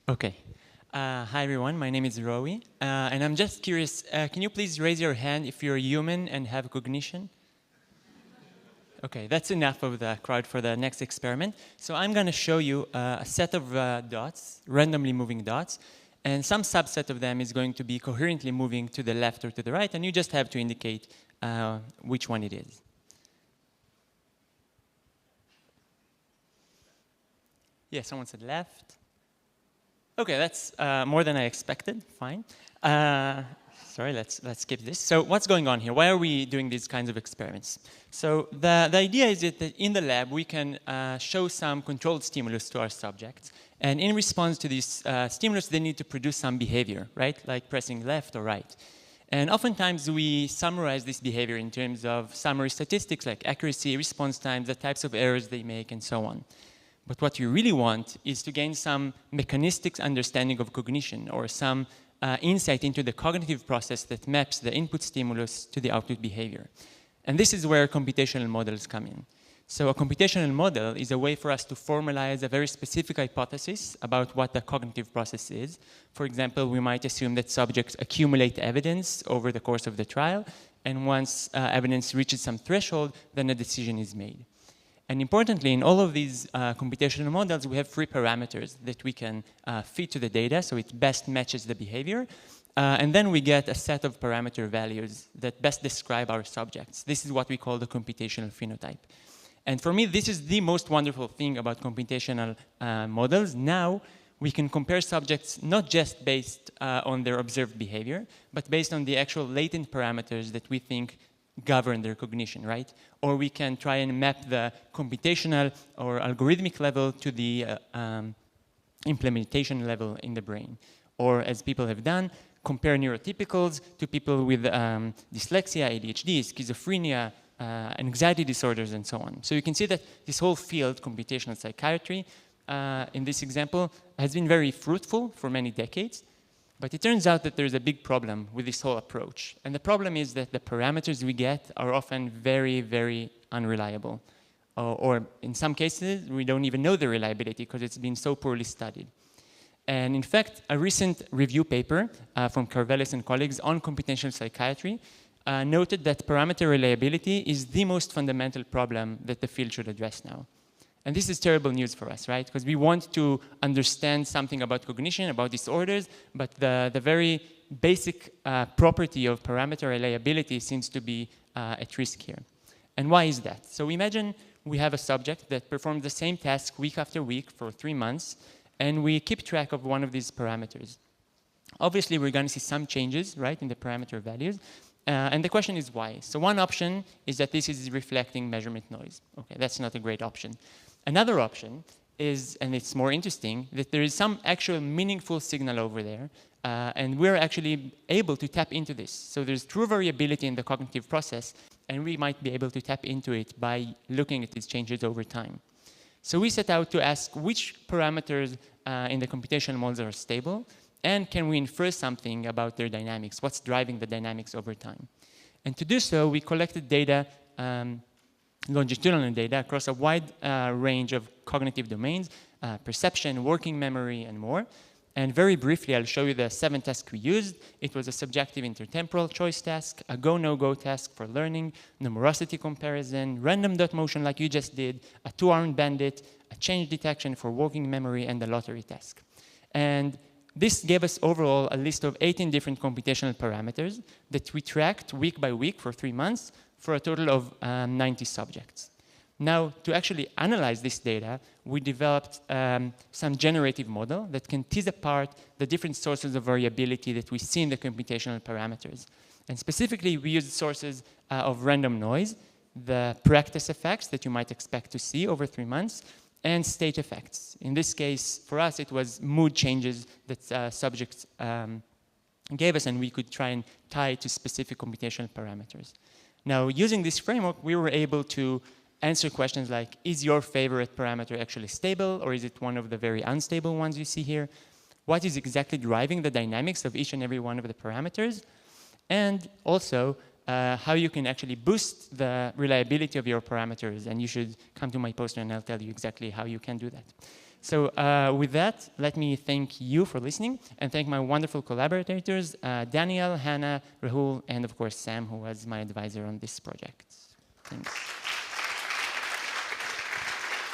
Okay. Hi, everyone. My name is Roey. And I'm just curious, can you please raise your hand if you're human and have cognition? Okay, that's enough of the crowd for the next experiment. So I'm going to show you a set of dots, randomly moving dots, and some subset of them is going to be coherently moving to the left or to the right, and you just have to indicate which one it is. Yeah, someone said left. Okay, that's more than I expected. Fine. Sorry, let's skip this. So what's going on here? Why are we doing these kinds of experiments? So the idea is that in the lab, we can show some controlled stimulus to our subjects. And in response to this stimulus, they need to produce some behavior, right? Like pressing left or right. And oftentimes, we summarize this behavior in terms of summary statistics like accuracy, response times, the types of errors they make, and so on. But what you really want is to gain some mechanistic understanding of cognition or some insight into the cognitive process that maps the input stimulus to the output behavior. And this is where computational models come in. So a computational model is a way for us to formalize a very specific hypothesis about what the cognitive process is. For example, we might assume that subjects accumulate evidence over the course of the trial, and once evidence reaches some threshold, then a decision is made. And importantly, in all of these computational models, we have three parameters that we can feed to the data, so it best matches the behavior. And then we get a set of parameter values that best describe our subjects. This is what we call the computational phenotype. And for me, this is the most wonderful thing about computational models. Now, we can compare subjects not just based on their observed behavior, but based on the actual latent parameters that we think govern their cognition, right? Or we can try and map the computational or algorithmic level to the implementation level in the brain. Or as people have done, compare neurotypicals to people with dyslexia, ADHD, schizophrenia, anxiety disorders, and so on. So you can see that this whole field, computational psychiatry, in this example, has been very fruitful for many decades. But it turns out that there's a big problem with this whole approach. And the problem is that the parameters we get are often very, very unreliable. Or in some cases, we don't even know the reliability because it's been so poorly studied. And in fact, a recent review paper from Carvelis and colleagues on computational psychiatry noted that parameter reliability is the most fundamental problem that the field should address now. And this is terrible news for us, right? Because we want to understand something about cognition, about disorders, but the very basic property of parameter reliability seems to be at risk here. And why is that? So imagine we have a subject that performs the same task week after week for 3 months, and we keep track of one of these parameters. Obviously, we're going to see some changes, right, in the parameter values. And the question is why? So one option is that this is reflecting measurement noise. Okay, that's not a great option. Another option is, and it's more interesting, that there is some actual meaningful signal over there, and we're actually able to tap into this. So there's true variability in the cognitive process, and we might be able to tap into it by looking at these changes over time. So we set out to ask which parameters in the computational models are stable, and can we infer something about their dynamics? What's driving the dynamics over time? And to do so, we collected data, longitudinal data across a wide range of cognitive domains, perception, working memory, and more. And very briefly, I'll show you the 7 tasks we used. It was a subjective intertemporal choice task, a go, no-go task for learning, numerosity comparison, random dot motion like you just did, a 2-armed bandit, a change detection for working memory, and a lottery task. And this gave us overall a list of 18 different computational parameters that we tracked week by week for 3 months for a total of 90 subjects. Now, to actually analyze this data, we developed some generative model that can tease apart the different sources of variability that we see in the computational parameters. And specifically, we used sources of random noise, the practice effects that you might expect to see over 3 months, and state effects. In this case, for us, it was mood changes that subjects gave us, and we could try and tie to specific computational parameters. Now, using this framework, we were able to answer questions like, is your favorite parameter actually stable, or is it one of the very unstable ones you see here? What is exactly driving the dynamics of each and every one of the parameters? And also, how you can actually boost the reliability of your parameters. And you should come to my poster and I'll tell you exactly how you can do that. So with that, let me thank you for listening and thank my wonderful collaborators, Daniel, Hannah, Rahul, and of course Sam, who was my advisor on this project. Thanks.